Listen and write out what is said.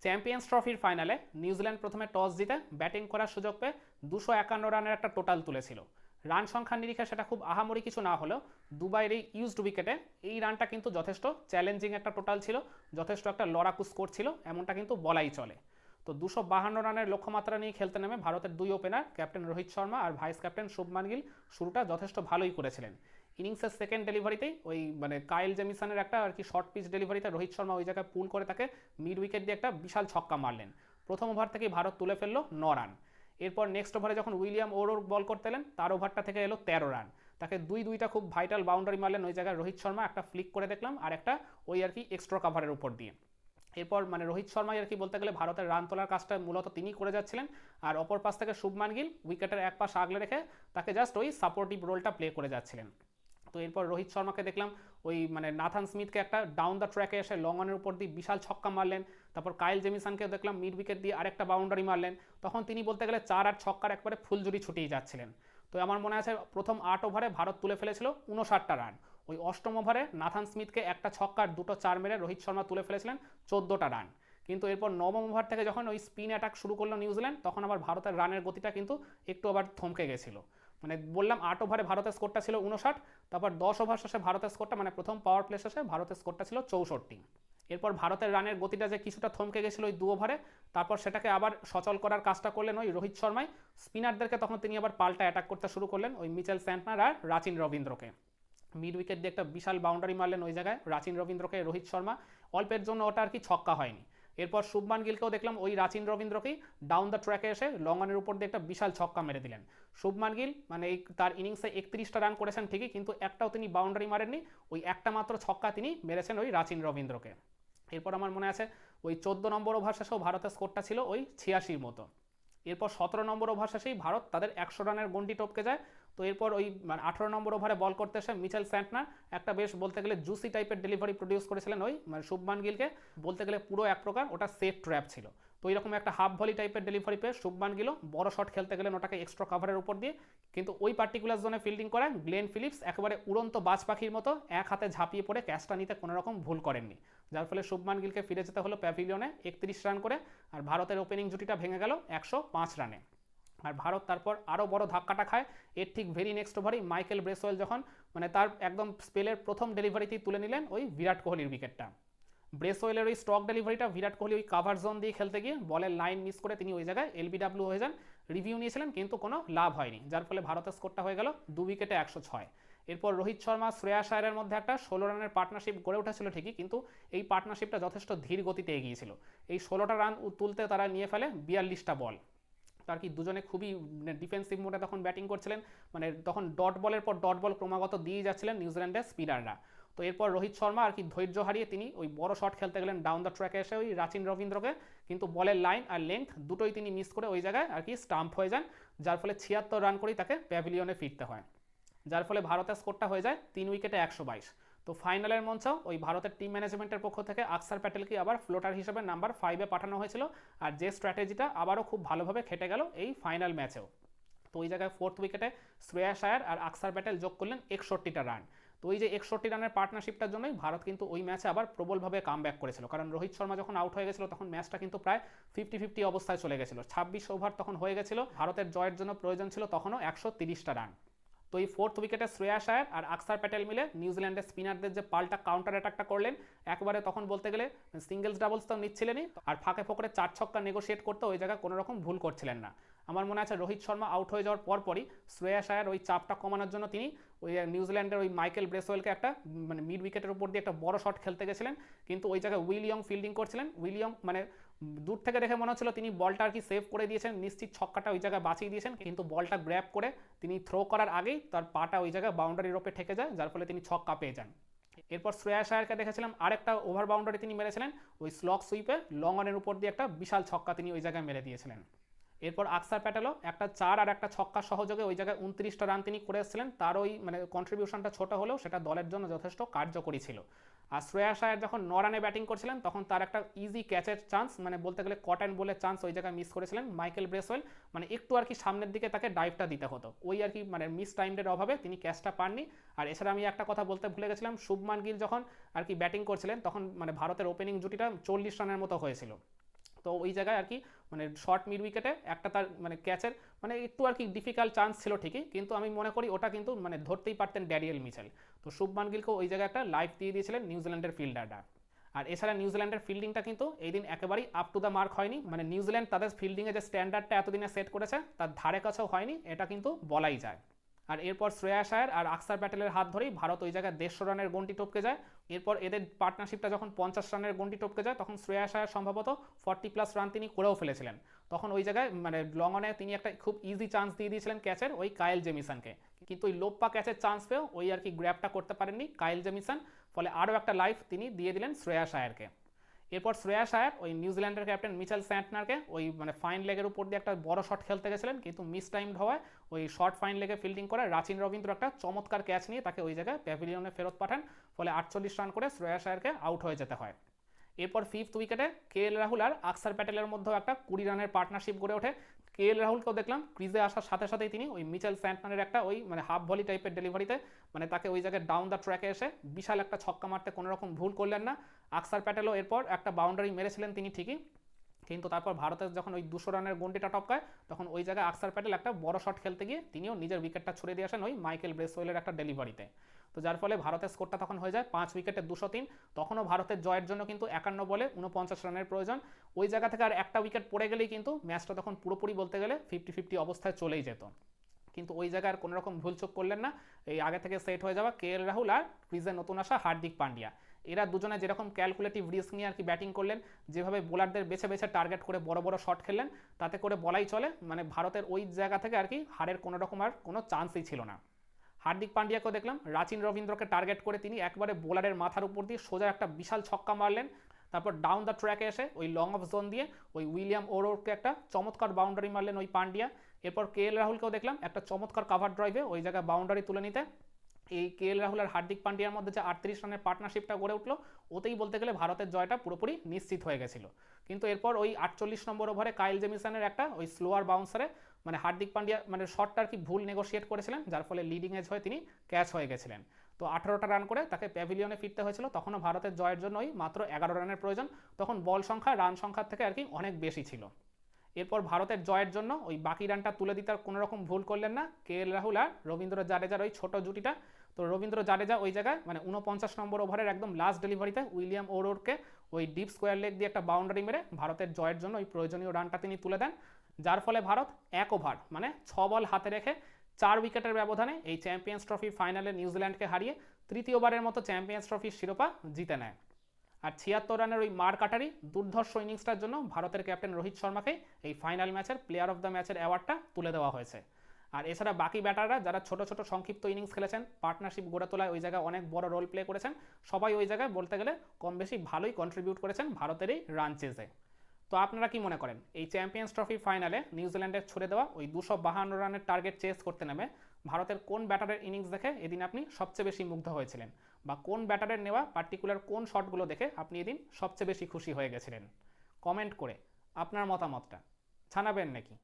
Champions ট্রফির ফাইনালে New Zealand প্রথমে টস জিতে ব্যাটিং করার সুযোগ পেয়ে 251 রানের একটা টোটাল তুলেছিল। রান সংখ্যার নিরিখে সেটা খুব আহামরি কিছু না হলেও দুবাইয়ের এই ইউজড উইকেটে এই রানটা কিন্তু যথেষ্ট চ্যালেঞ্জিং একটা টোটাল ছিল, যথেষ্ট একটা লড়াকু স্কোর ছিল, এমনটা কিন্তু বলাই চলে। তো 252 রানের লক্ষ্যমাত্রা নিয়ে খেলতে নেমে ভারতের দুই ওপেনার ক্যাপ্টেন রোহিত শর্মা আর ভাইস ক্যাপ্টেন শুভমান গিল শুরুটা যথেষ্ট ভালোই করেছিলেন। ইনিংসের সেকেন্ড ডেলিভারিতেই ওই কাইল জেমিসনের একটা আর কি শর্ট পিচ ডেলিভারিতে রোহিত শর্মা ওই জায়গায় পুল করে তাকে মিড উইকেট দিয়ে একটা বিশাল ছক্কা মারলেন। প্রথম ওভার থেকেই ভারত তুলে ফেললো 9 রান। এরপর নেক্সট ওভারে যখন উইলিয়াম ওরোর বল করতে এলেন তার ওভারটা থেকে এলো 13 রান। তাকে দুইটা খুব ভাইটাল বাউন্ডারি মারলেন ওই জায়গায় রোহিত শর্মা, একটা ফ্লিক করে দেখলাম আর একটা ওই আর কি এক্সট্রা কাভারের উপর দিয়ে। এরপর রোহিত শর্মাই আর কি বলতে গেলে ভারতের রান তোলার কাজটা মূলত তিনি করে যাচ্ছিলেন, আর অপর পাশ থেকে শুভমান গিল উইকেটের এক পাশ আগলে রেখে তাকে জাস্ট ওই সাপোর্টিভ রোলটা প্লে করে যাচ্ছিলেন। তো এরপর রোহিত শর্মাকে দেখলাম ওই নাথান স্মিথকে একটা ডাউন দ্য ট্র্যাকে এসে লং অনের উপর দিয়ে বিশাল ছক্কা মারলেন। তারপর কাইল জেমিসনকে দেখলাম মিড উইকেট দিয়ে আরেকটা বাউন্ডারি মারলেন। তখন তিনি বলতে গেলে 4 আর ছক্কার একবারে ফুলজুরি ছুটিয়ে যাচ্ছিলেন। তো আমার মনে আছে প্রথম 8 ওভারে ভারত তুলে ফেলেছিল 59টা রান। ওই অষ্টম ওভারে নাথান স্মিথকে একটা ছক্কার 2টো 4 মেরে রোহিত শর্মা তুলে ফেলেছিলেন 14টা রান। কিন্তু এরপর নবম ওভার থেকে যখন ওই স্পিন অ্যাটাক শুরু করলো নিউজিল্যান্ড, তখন আবার ভারতের রানের গতিটা কিন্তু একটু আবার থমকে গেছিলো। বললাম 8 ওভারে ভারতের স্কোরটা ছিল 59, তারপর 10 ওভার শেষে ভারতের স্কোরটা প্রথম পাওয়ার প্লে শেষে ভারতের স্কোরটা ছিল 64। এরপর ভারতের রানের গতিটা যে কিছুটা থমকে গেছিলো ওই 2 ওভারে, তারপর সেটাকে আবার সচল করার কাজটা করলেন ওই রোহিত শর্মাই। স্পিনারদেরকে তখন তিনি আবার পাল্টা অ্যাটাক করতে শুরু করলেন ওই মিচেল স্যান্টনার আর রাচিন রবীন্দ্রকে। মিড উইকেট দিয়ে একটা বিশাল বাউন্ডারি মারলেন ওই জায়গায় রাচিন রবীন্দ্রকে রোহিত শর্মা। অল্পের জন্য ওটা আর কি ছক্কা হয়নি। এরপর শুভমান গিলকেও দেখলাম ওই রাচিন রবীন্দ্রকেই ডাউন দ্য ট্র্যাকে এসে লং অনের উপর দিয়ে একটা বিশাল ছক্কা মেরে দিলেন। শুভমান গিল এই তার ইনিংসে 31টা রান করেছেন ঠিকই, কিন্তু একটাও তিনি বাউন্ডারি মারেননি। ওই একটা মাত্র ছক্কা তিনি মেরেছেন ওই রাচিন রবীন্দ্রকে। এরপর আমার মনে আছে ওই 14 নম্বর ওভার শেষেও ভারতের স্কোরটা ছিল ওই 86 মতো। এরপর 17 নম্বর ওভার শেষেই ভারত তাদের 100 রানের গন্ডি টপকে যায়। তো এরপর ওই 18 নম্বর ওভারে বল করতে এসে মিচেল স্যান্টনার একটা বেশ বলতে গেলে জুসি টাইপের ডেলিভারি প্রডিউস করেছিলেন ওই শুভমান গিলকে। বলতে গেলে পুরো এক প্রকার ওটা সেফ ট্র্যাপ ছিল। তো এইরকম একটা হাফ ভলি টাইপের ডেলিভারি পেয়ে শুভমান গিলও বড় শট খেলতে গেলেন ওটাকে এক্সট্রা কাভারের উপর দিয়ে। কিন্তু ওই পার্টিকুলার জোনে ফিল্ডিং করেন গ্লেন ফিলিপস একেবারে উড়ন্ত বাজ পাখির মতো এক হাতে ঝাঁপিয়ে পড়ে ক্যাচটা নিতে কোনো রকম ভুল করেননি, যার ফলে শুভমান গিলকে ফিরে যেতে হলো প্যাভিলিয়নে 31 রান করে। আর ভারতের ওপেনিং জুটিটা ভেঙে গেল 105 রানে। আর ভারত তারপর আরও বড় ধাক্কাটা খায় এর ঠিক ভেরি নেক্সট ওভারই মাইকেল ব্রেসওয়েল যখন তার একদম স্পেলের প্রথম ডেলিভারিতেই তুলে নিলেন ওই বিরাট কোহলির উইকেটটা। ব্রেসওয়েলের ওই স্ট্রক ডেলিভারিটা বিরাট কোহলি ওই কাভার জোন দিয়ে খেলতে গিয়ে বলের লাইন মিস করে তিনি ওই জায়গায় এলবিডাব্লিউ হয়ে যান। রিভিউ নিয়েছিলেন কিন্তু কোনো লাভ হয়নি, যার ফলে ভারতের স্কোরটা হয়ে গেল 2 উইকেটে 106। এরপর রোহিত শর্মা শ্রেয়াস আয়ারের মধ্যে একটা 16 রানের পার্টনারশিপ গড়ে উঠেছিল ঠিকই, কিন্তু এই পার্টনারশিপটা যথেষ্ট ধীর গতিতে এগিয়েছিল। এই 16টা রান তুলতে তারা নিয়ে ফেলে 42টা বল। আর কি দুজনে খুবই ডিফেন্সিভ মোডে তখন ব্যাটিং করছিলেন, তখন ডট বলের পর ডট বল ক্রমাগত দিয়ে যাচ্ছিলেন নিউজিল্যান্ডের স্পিনাররা। তো এরপর রোহিত শর্মা আর কি ধৈর্য হারিয়ে তিনি ওই বড় শট খেলতে গেলেন ডাউন দ্য ট্র্যাকে এসে ওই রাচিন রবীন্দ্রকে, কিন্তু বলের লাইন আর লেংথ দুটোই তিনি মিস করে ওই জায়গায় আর কি স্টাম্প হয়ে যান, যার ফলে 76 রান করেই তাকে প্যাভিলিয়নে ফিরতে হয়। যার ফলে ভারতের স্কোরটা হয়ে যায় 3 উইকেটে 122। তো ফাইনালের মঞ্চেও ওই ভারতের টিম ম্যানেজমেন্টের পক্ষ থেকে আকসার প্যাটেলকে আবার ফ্লোটার হিসেবে নাম্বার 5-এ পাঠানো হয়েছিল, আর যে স্ট্র্যাটেজিটা আবারও খুব ভালোভাবে খেটে গেল এই ফাইনাল ম্যাচেও। তো ওই জায়গায় 4th উইকেটে শ্রেয়াস আয়ার আর আকসার প্যাটেল যোগ করলেন 61টা রান। তো ওই যে 61 রানের পার্টনারশিপটার জন্যই ভারত কিন্তু ওই ম্যাচে আবার প্রবলভাবে কামব্যাক করেছিল, কারণ রোহিত শর্মা যখন আউট হয়ে গেছিল তখন ম্যাচটা কিন্তু প্রায় 50-50 অবস্থায় চলে গেছিল। 26 ওভার তখন হয়ে গেছিল, ভারতের জয়ের জন্য প্রয়োজন ছিল তখনও 130টা রান। তো এই 4th উইকেটে শ্রেয়াস আয়ার আর আকসার প্যাটেল মিলে নিউজিল্যান্ডের স্পিনারদের যে পাল্টা কাউন্টার অ্যাটাকটা করলেন, একবারে তখন বলতে গেলে সিঙ্গেলস ডাবলস তো নিচ্ছিলেনই, আর ফাঁকে ফোকরে 4 ছক্কা নেগোশিয়েট করতে ওই জায়গায় কোনো রকম ভুল করছিলেন না। আমার মনে আছে রোহিত শর্মা আউট হয়ে যাওয়ার পরপরই শ্রেয়াস আয়ার ওই চাপটা কমানোর জন্য তিনি ওই নিউজিল্যান্ডের ওই মাইকেল ব্রেসওয়েলকে একটা মিড উইকেটের উপর দিয়ে একটা বড় শট খেলতে গেছিলেন, কিন্তু ওই জায়গায় উইলিয়ং ফিল্ডিং করছিলেন। উইলিয়ং দূর থেকে দেখে মনে হচ্ছিল তিনি বলটা আর কি সেভ করে দিয়েছেন, নিশ্চিত ছক্কাটা ওই জায়গায় বাঁচিয়ে দিয়েছেন, কিন্তু বলটা গ্র্যাব করে তিনি থ্রো করার আগেই তার পাটা ওই জায়গায় বাউন্ডারির ওপরে ঠেকে যায়, যার ফলে তিনি ছক্কা পেয়ে যান। এরপর শ্রেয়াস আয়ারকে দেখেছিলাম আরেকটা ওভার বাউন্ডারি তিনি মেরেছিলেন ওই স্লগ সুইপে লং অনের উপর দিয়ে একটা বিশাল ছক্কা তিনি ওই জায়গায় মেরে দিয়েছিলেন। এরপর আকসার প্যাটেলও একটা 4 আর একটা ছক্কা সহযোগে ওই জায়গায় 29টা রান তিনি করে এসেছিলেন। তার ওই কন্ট্রিবিউশনটা ছোট হলেও সেটা দলের জন্য যথেষ্ট কার্যকরী ছিল। আর শ্রেয়াস আয়ার যখন 9 রানে ব্যাটিং করছিলেন তখন তার একটা ইজি ক্যাচের চান্স বলতে গেলে কট অ্যান্ড বলের চান্স ওই জায়গায় মিস করেছিলেন মাইকেল ব্রেসওয়েল। একটু আর কি সামনের দিকে তাকে ডাইভটা দিতে হতো, ওই আর কি মিস টাইমের অভাবে তিনি ক্যাচটা পাননি। আর এছাড়া আমি একটা কথা বলতে ভুলে গেছিলাম, শুভমান গিল যখন আর কি ব্যাটিং করছিলেন তখন ভারতের ওপেনিং জুটিটা 40 রানের মতো হয়েছিল। তো ওই জায়গায় আর কি মানে শর্ট মিড উইকেটে একটা তার মানে ক্যাচের মানে একটু আর কি ডিফিকাল্ট চান্স ছিল ঠিকই, কিন্তু আমি মনে করি ওটা কিন্তু মানে ধরতেই পারতেন ড্যানিয়েল মিচেল। তো শুভমান গিলকে ওই জায়গায় একটা লাইফ দিয়ে দিয়েছিলেন নিউজিল্যান্ডের ফিল্ডাররা। আর এছাড়া নিউজিল্যান্ডের ফিল্ডিংটা কিন্তু এই দিন একেবারেই আপ টু দ্য মার্ক হয়নি, মানে নিউজিল্যান্ড তাদের ফিল্ডিংয়ে যে স্ট্যান্ডার্ডটা এতদিনে সেট করেছে তার ধারে কাছেও হয়নি, এটা কিন্তু বলাই যায়। আর এরপর শ্রেয়াস আয়ার আর আকসার প্যাটেলের হাত ধরেই ভারত ওই জায়গায় 150 রানের গন্ডি টপকে যায়। এরপর এদের পার্টনারশিপটা যখন 50 রানের গন্ডি টপকে যায় তখন শ্রেয়াস আয়ার সম্ভবত 40+ রান তিনি করেও ফেলেছিলেন। তখন ওই জায়গায় মানে লং অনে তিনি একটা খুব ইজি চান্স দিয়ে দিয়েছিলেন ক্যাচের ওই কাইল জেমিসনকে, কিন্তু ওই লোপ্পা ক্যাচের চান্স পেয়েও ওই আর কি গ্র্যাবটা করতে পারেননি কাইল জেমিসন, ফলে আরও একটা লাইফ তিনি দিয়ে দিলেন শ্রেয়াস আয়ারকে। এরপর শ্রেয়াস আয়ার ওই নিউজিল্যান্ডের ক্যাপ্টেন মিচেল স্যান্টনারকে ওই মানে ফাইন লেগের উপর দিয়ে একটা বড় শট খেলতে গেছিলেন, কিন্তু মিস টাইমড হওয়ায় ওই শর্ট ফাইন লেগে ফিল্ডিং করে রাচিন রবীন্দ্র একটা চমৎকার ক্যাচ নিয়ে তাকে ওই জায়গায় প্যাভিলিয়নে ফেরত পাঠান, ফলে 48 রান করে শ্রেয়াস আয়ারকে আউট হয়ে যেতে হয়। এরপর 5th উইকেটে KL রাহুল আর আকসার প্যাটেলের মধ্যেও একটা 20 রানের পার্টনারশিপ গড়ে ওঠে। KL রাহুলকেও দেখলাম ক্রিজে আসার সাথে সাথেই তিনি ওই মিচেল স্যান্টনারের একটা ওই মানে হাফ ভলি টাইপের ডেলিভারিতে মানে তাকে ওই জায়গায় ডাউন দ্য ট্র্যাকে এসে বিশাল একটা ছক্কা মারতে কোনো রকম ভুল করলেন না। আকসার প্যাটেলও এরপর একটা বাউন্ডারি মেরেছিলেন তিনি ঠিকই, কিন্তু তারপর ভারতের যখন ওই 200 রানের গন্ডিটা টপকায় তখন ওই জায়গায় আকসার প্যাটেল একটা বড় শট খেলতে গিয়ে তিনিও নিজের উইকেটটা ছুড়ে দিয়ে আসেন ওই মাইকেল ব্রেসওয়েলের একটা ডেলিভারিতে। তো যার ফলে ভারতের স্কোরটা তখন হয়ে যায় 5 উইকেটে 203। তখনও ভারতের জয়ের জন্য কিন্তু 51 বলে 49 রানের প্রয়োজন। ওই জায়গা থেকে আর একটা উইকেট পড়ে গেলেই কিন্তু ম্যাচটা তখন পুরোপুরি বলতে গেলে 50-50 অবস্থায় চলেই যেত, কিন্তু ওই জায়গায় আর কোনো রকম ভুলচুক করলেন না এই আগে থেকে সেট হয়ে যাওয়া KL রাহুল আর ক্রিজে নতুন আসা হার্দিক পান্ডিয়া। এরা দুজনে যেরকম ক্যালকুলেটিভ রিস্ক নিয়ে আর কি ব্যাটিং করলেন, যেভাবে বোলারদের বেছে বেছে টার্গেট করে বড় বড় শট খেললেন, তাতে করে বলাই চলে মানে ভারতের ওই জায়গা থেকে আর কি হারের কোনো রকম আর কোনো চান্সই ছিল না। হার্দিক পান্ডিয়াকেও দেখলাম রাচিন রবীন্দ্রকে টার্গেট করে তিনি একবারে বোলারের মাথার উপর দিয়ে সোজা একটা বিশাল ছক্কা মারলেন, তারপর ডাউন দ্য ট্র্যাকে এসে ওই লং অফ জোন দিয়ে ওই উইলিয়াম ওরোরকে একটা চমৎকার বাউন্ডারি মারলেন ওই পান্ডিয়া। এরপর KL রাহুলকেও দেখলাম একটা চমৎকার কাভার ড্রাইভে ওই জায়গায় বাউন্ডারি তুলে নিতে। এই KL রাহুল আর হার্দিক পান্ডিয়ার মধ্যে যে 38 রানের পার্টনারশিপটা গড়ে উঠলো ওতেই বলতে গেলে ভারতের জয়টা পুরোপুরি নিশ্চিত হয়ে গেছিল, কিন্তু এরপর ওই 48 নম্বর ওভারে কাইল জেমিসনের একটা ওই স্লোয়ার বাউন্সারে মানে হার্দিক পান্ডিয়া মানে শটটা আর কি ভুল নেগোশিয়েট করেছিলেন, যার ফলে লিডিং এজ হয়ে তিনি ক্যাচ হয়ে গেছিলেন। তো 18টা রান করে তাকে প্যাভিলিয়নে ফিরতে হয়েছিল, তখনও ভারতের জয়ের জন্য ওই মাত্র 11 রানের প্রয়োজন, তখন বল সংখ্যা রান সংখ্যার থেকে আর কি অনেক বেশি ছিল। এরপর ভারতের জয়ের জন্য ওই বাকি রানটা তুলে দিতে আর কোনো রকম ভুল করলেন না KL রাহুল আর রবীন্দ্র জাডেজার ওই ছোট জুটিটা। তো রবীন্দ্র জাডেজা ওই জায়গায় মানে 49 নম্বর ওভারের একদম লাস্ট ডেলিভারিতে উইলিয়াম ওরোরকে ওই ডিপ স্কোয়ার লেগ দিয়ে একটা বাউন্ডারি মেরে ভারতের জয়ের জন্য ওই প্রয়োজনীয় রানটা তিনি তুলে দেন, যার ফলে ভারত 1 ওভার মানে 6 বল হাতে রেখে 4 উইকেটের ব্যবধানে এই চ্যাম্পিয়ন্স ট্রফি ফাইনালে নিউজিল্যান্ডকে হারিয়ে তৃতীয়বারের মতো চ্যাম্পিয়ন্স ট্রফির শিরোপা জিতে নেয়। আর 76 রানের ওই মার কাটারি দুর্ধর্ষ ইনিংসটার জন্য ভারতের ক্যাপ্টেন রোহিত শর্মাকে এই ফাইনাল ম্যাচের প্লেয়ার অফ দ্য ম্যাচের অ্যাওয়ার্ডটা তুলে দেওয়া হয়েছে। আর এছাড়া বাকি ব্যাটাররা যারা ছোট ছোট সংক্ষিপ্ত ইনিংস খেলেছেন, পার্টনারশিপ গড়ে তোলায় ওই জায়গায় অনেক বড় রোল প্লে করেছেন, সবাই ওই জায়গায় বলতে গেলে কম বেশি ভালোই কন্ট্রিবিউট করেছেন ভারতের এই রান চেজে। তো আপনারা কি মনে করেন এই চ্যাম্পিয়ন্স ট্রফি ফাইনালে নিউজিল্যান্ডের ছুড়ে দেওয়া ওই 252 রানের টার্গেট চেস করতে নেমে ভারতের কোন ব্যাটারের ইনিংস দেখে এদিন আপনি সবচেয়ে বেশি মুগ্ধ হয়েছিলেন, বা কোন ব্যাটারের নেওয়া পার্টিকুলার কোন শটগুলো দেখে আপনি এদিন সবচেয়ে বেশি খুশি হয়ে গেছিলেন? কমেন্ট করে আপনার মতামতটা জানাবেন নাকি?